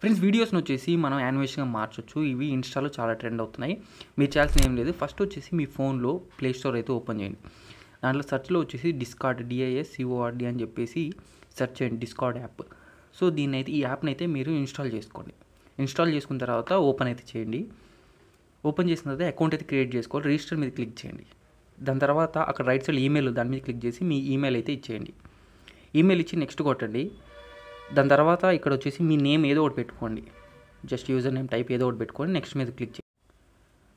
Friends వీడియోస్ని వచ్చేసి మనం యానిమేషన్గా మార్చొచ్చు. ఇవి ఇన్స్టాలో చాలా ట్రెండ్ అవుతున్నాయి. మీరు చేయాల్సిన ఏం లేదు. ఫస్ట్ వచ్చేసి మీ ఫోన్లో ప్లే స్టోర్ అయితే ఓపెన్ చేయండి. దాంట్లో సెర్చ్లో వచ్చేసి డిస్కార్డ్ DISCORD అని చెప్పేసి సెర్చ్ చేయండి, డిస్కార్డ్ యాప్. సో ఈ యాప్ని అయితే మీరు ఇన్స్టాల్ చేసుకోండి. ఇన్స్టాల్ చేసుకున్న తర్వాత ఓపెన్ అయితే చేయండి. ఓపెన్ చేసిన తర్వాత అకౌంట్ అయితే క్రియేట్ చేసుకోవాలి. రిజిస్టర్ మీద క్లిక్ చేయండి. దాని తర్వాత అక్కడ రైట్ సైడ్ ఈమెయిల్ దాని మీద క్లిక్ చేసి మీ ఈమెయిల్ అయితే ఇచ్చేయండి. ఈమెయిల్ ఇచ్చి నెక్స్ట్ కొట్టండి. దాని తర్వాత ఇక్కడ వచ్చేసి మీ నేమ్ ఏదో ఒకటి పెట్టుకోండి. జస్ట్ యూజర్ నేమ్ టైప్ ఏదో ఒకటి పెట్టుకొని నెక్స్ట్ మీద క్లిక్ చేయండి.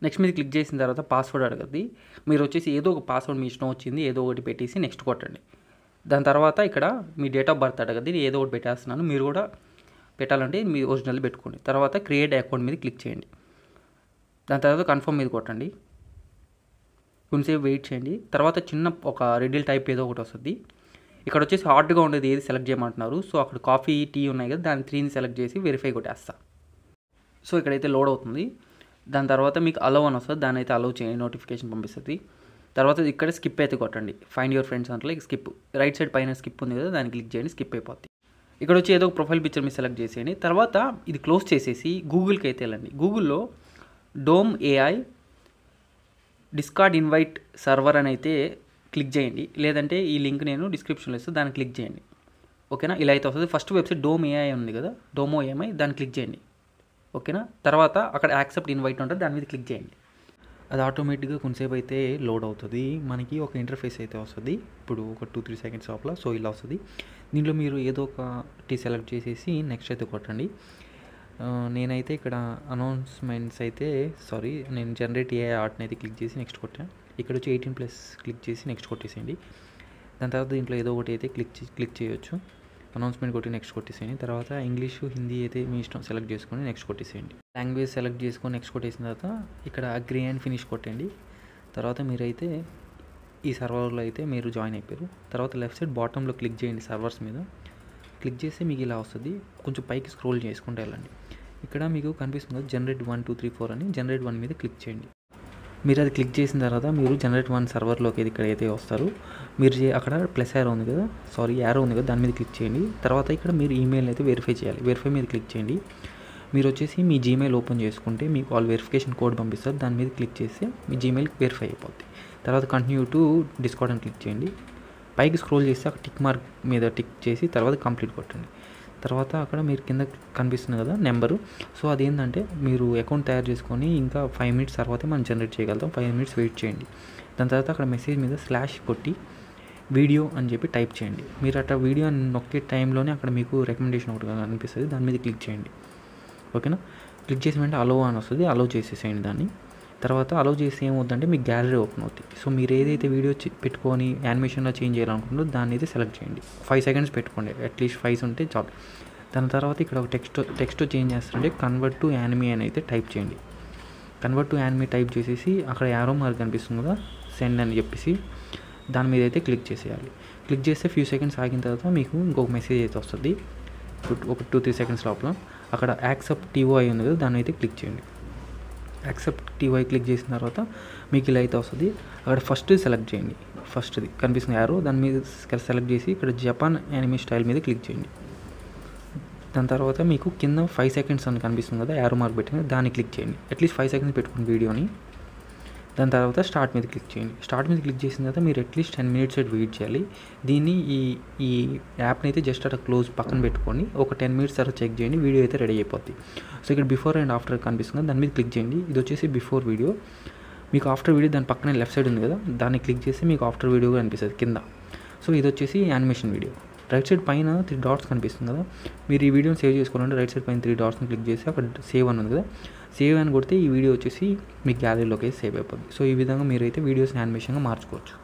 నెక్స్ట్ మీద క్లిక్ చేసిన తర్వాత పాస్వర్డ్ అడగద్ది. మీరు వచ్చేసి ఏదో ఒక పాస్వర్డ్ మీ ఇష్టం వచ్చింది ఏదో ఒకటి పెట్టేసి నెక్స్ట్ కొట్టండి. దాని తర్వాత ఇక్కడ మీ డేట్ ఆఫ్ బర్త్ అడగద్ది. నేను ఏదో ఒకటి పెట్టేస్తున్నాను, మీరు కూడా పెట్టాలంటే మీ ఒరిజినల్ పెట్టుకోండి. తర్వాత క్రియేట్ అకౌంట్ మీద క్లిక్ చేయండి. దాని తర్వాత కన్ఫర్మ్ మీద కొట్టండి. కొంచెంసేపు వెయిట్ చేయండి. తర్వాత చిన్న ఒక రెడ్డిల్ టైప్ ఏదో ఒకటి వస్తుంది. ఇక్కడ వచ్చేసి హార్డ్గా ఉండేది ఏది సెలెక్ట్ చేయమంటున్నారు. సో అక్కడ కాఫీ టీ ఉన్నాయి కదా, దాని 3ని సెలెక్ట్ చేసి వెరిఫై కొట్టేస్తా. సో ఇక్కడైతే లోడ్ అవుతుంది. దాని తర్వాత మీకు అలౌ అని వస్తుంది, దాని అయితే అలౌ చేయండి, నోటిఫికేషన్ పంపిస్తుంది. తర్వాత ఇక్కడ స్కిప్ అయితే కొట్టండి. ఫైండ్ యువర్ ఫ్రెండ్స్ అంటే స్కిప్, రైట్ సైడ్ పైన స్కిప్ ఉంది కదా, దాన్ని క్లిక్ చేయండి, స్కిప్ అయిపోద్ది. ఇక్కడ వచ్చి ఏదో ఒక ప్రొఫైల్ పిక్చర్ మీరు సెలెక్ట్ చేసేయండి. తర్వాత ఇది క్లోజ్ చేసేసి గూగుల్కి అయితే వెళ్ళండి. గూగుల్లో dome AI discard invite server అని అయితే క్లిక్ చేయండి. లేదంటే ఈ లింక్ నేను డిస్క్రిప్షన్లో ఇస్తాను, దాన్ని క్లిక్ చేయండి. ఓకేనా, ఇలా అయితే వస్తుంది. ఫస్ట్ వెబ్సైట్ డోమ్ AI ఉంది కదా, డోమో AI, దాన్ని క్లిక్ చేయండి. ఓకేనా, తర్వాత అక్కడ యాక్సెప్ట్ ఇన్వైట్ ఉంటుంది, దాని మీద క్లిక్ చేయండి. అది ఆటోమేటిక్గా కొంతసేపు అయితే లోడ్ అవుతుంది. మనకి ఒక ఇంటర్ఫేస్ అయితే వస్తుంది. ఇప్పుడు ఒక 2-3 సెకండ్స్ లోపల సో ఇలా వస్తుంది. దీంట్లో మీరు ఏదో ఒకటి సెలెక్ట్ చేసేసి నెక్స్ట్ అయితే కొట్టండి. నేనైతే ఇక్కడ అనౌన్స్మెంట్స్ అయితే నేను జనరేట్ AI ఆర్ట్ని అయితే క్లిక్ చేసి నెక్స్ట్ కొట్టాను. ఇక్కడ వచ్చి 18+ క్లిక్ చేసి నెక్స్ట్ కొట్టేసేయండి. దాని తర్వాత దీంట్లో ఏదో ఒకటి అయితే క్లిక్ చేయొచ్చు. అనౌన్స్మెంట్ కొట్టి నెక్స్ట్ కొట్టేసేయండి. తర్వాత ఇంగ్లీషు హిందీ అయితే మీ ఇష్టం సెలెక్ట్ చేసుకొని నెక్స్ట్ కొట్టేసేయండి. లాంగ్వేజ్ సెలెక్ట్ చేసుకొని నెక్స్ట్ కొట్టేసిన తర్వాత ఇక్కడ అగ్రీ అండ్ ఫినిష్ కొట్టండి. తర్వాత మీరైతే ఈ సర్వర్లో అయితే మీరు జాయిన్ అయిపోయారు. తర్వాత లెఫ్ట్ సైడ్ బాటంలో క్లిక్ చేయండి, సర్వర్స్ మీద క్లిక్ చేస్తే మీకు ఇలా వస్తుంది. కొంచెం పైకి స్క్రోల్ చేసుకుంటూ వెళ్ళండి. ఇక్కడ మీకు కనిపిస్తుంది జనరేట్ 1 2 3 4 అని, జనరేట్ 1 మీద క్లిక్ చేయండి. మీరు అది క్లిక్ చేసిన తర్వాత మీరు జనరేట్ 1 సర్వర్లోకి ఇక్కడ అయితే వస్తారు. మీరు అక్కడ ప్లస్ యారో ఉంది కదా, యారో ఉంది కదా, దాని మీద క్లిక్ చేయండి. తర్వాత ఇక్కడ మీరు ఈమెయిల్ అయితే వెరిఫై చేయాలి. వెరిఫై మీద క్లిక్ చేయండి. మీరు వచ్చేసి మీ జీమెయిల్ ఓపెన్ చేసుకుంటే మీకు వాళ్ళు వెరిఫికేషన్ కోడ్ పంపిస్తారు. దాని మీద క్లిక్ చేస్తే మీ జీమెయిల్ వెరిఫై అయిపోద్ది. తర్వాత కంటిన్యూ టు డిస్కార్డ్ అని క్లిక్ చేయండి. పైకి స్క్రోల్ చేస్తే అక్కడ టిక్ మార్క్ మీద టిక్ చేసి తర్వాత కంప్లీట్ కొట్టండి. తర్వాత అక్కడ మీరు కింద కనిపిస్తుంది కదా నెంబరు, సో అదేంటంటే మీరు అకౌంట్ తయారు చేసుకొని ఇంకా 5 మినిట్స్ తర్వాతే మనం జనరేట్ చేయగలుగుతాం. 5 మినిట్స్ వెయిట్ చేయండి. దాని తర్వాత అక్కడ మెసేజ్ మీద స్లాష్ కొట్టి వీడియో అని చెప్పి టైప్ చేయండి. మీరు అట్లా వీడియో అని నొక్కే టైంలోనే అక్కడ మీకు రికమెండేషన్ ఒకటి అనిపిస్తుంది, దాని మీద క్లిక్ చేయండి. ఓకేనా, క్లిక్ చేసిన వెంటనే అలో అని వస్తుంది, అలో చేసేసేయండి దాన్ని. తర్వాత అలో చేసి ఏమవుతుందంటే మీకు గ్యాలరీ ఓపెన్ అవుతుంది. సో మీరు ఏదైతే వీడియో పెట్టుకొని యానిమేషన్లో చేంజ్ చేయాలనుకుంటున్నారో దాన్ని అయితే సెలెక్ట్ చేయండి. 5 సెకండ్స్ పెట్టుకోండి, అట్లీస్ట్ 5 ఉంటే చాలు. దాని తర్వాత ఇక్కడ ఒక టెక్స్ట్ చేంజ్ చేస్తుంటే కన్వర్ట్ టు యానిమే అని అయితే టైప్ చేయండి. కన్వర్ట్ టు యానిమే టైప్ చేసేసి అక్కడ యారో మార్క్ కనిపిస్తుంది కదా, సెండ్ అని చెప్పేసి దాని మీద అయితే క్లిక్ చేసేయాలి. క్లిక్ చేస్తే ఫ్యూ సెకండ్స్ ఆగిన తర్వాత మీకు ఇంకొక మెసేజ్ అయితే వస్తుంది. ఒక 2-3 సెకండ్స్ లోపల అక్కడ యాక్సెప్ట్ TOI ఉంది కదా, దాన్ని అయితే క్లిక్ చేయండి. యాక్సెప్ట్ TOI క్లిక్ చేసిన తర్వాత మీకు ఇలా అయితే వస్తుంది. అక్కడ ఫస్ట్ సెలెక్ట్ చేయండి, ఫస్ట్ది కనిపిస్తుంది యారో, దాని మీద సెలెక్ట్ చేసి ఇక్కడ జపాన్ యానిమే స్టైల్ మీద క్లిక్ చేయండి. దాని తర్వాత మీకు కింద 5 సెకండ్స్ అని కనిపిస్తుంది కదా, యారో మార్క్ పెట్టింది, దాన్ని క్లిక్ చేయండి. అట్లీస్ట్ 5 సెకండ్స్ పెట్టుకుని వీడియోని. దాని తర్వాత స్టార్ట్ మీద క్లిక్ చేయండి. స్టార్ట్ మీద క్లిక్ చేసిన తర్వాత మీరు అట్లీస్ట్ 10 మినిట్స్ అయితే వెయిట్ చేయాలి. దీన్ని ఈ యాప్ని అయితే జస్ట్ అట్లా క్లోజ్ పక్కన పెట్టుకొని ఒక 10 మినిట్స్ తర్వాత చెక్ చేయండి, వీడియో అయితే రెడీ అయిపోద్ది. సో ఇక్కడ బిఫోర్ అండ్ ఆఫ్టర్ కనిపిస్తుంది, దాని మీద క్లిక్ చేయండి. ఇది వచ్చేసి బిఫోర్ వీడియో, మీకు ఆఫ్టర్ వీడియో దాని పక్కనే లెఫ్ట్ సైడ్ ఉంది కదా, దాన్ని క్లిక్ చేస్తే మీకు ఆఫ్టర్ వీడియో కనిపిస్తుంది కింద. సో ఇది వచ్చేసి యానిమేషన్ వీడియో. రైట్ సైడ్ పైన 3 డాట్స్ కనిపిస్తుంది కదా, మీరు ఈ వీడియోని సేవ్ చేసుకోవాలంటే రైట్ సైడ్ పైన 3 డాట్స్ని క్లిక్ చేసి అక్కడ సేవ్ అని ఉంది కదా, సేవ్ అని కొడితే ఈ వీడియో వచ్చేసి మీ గ్యాలరీలోకి సేవ్ అయిపోద్ది. సో ఈ విధంగా మీరైతే వీడియోస్ని యానిమేషన్గా మార్చుకోవచ్చు.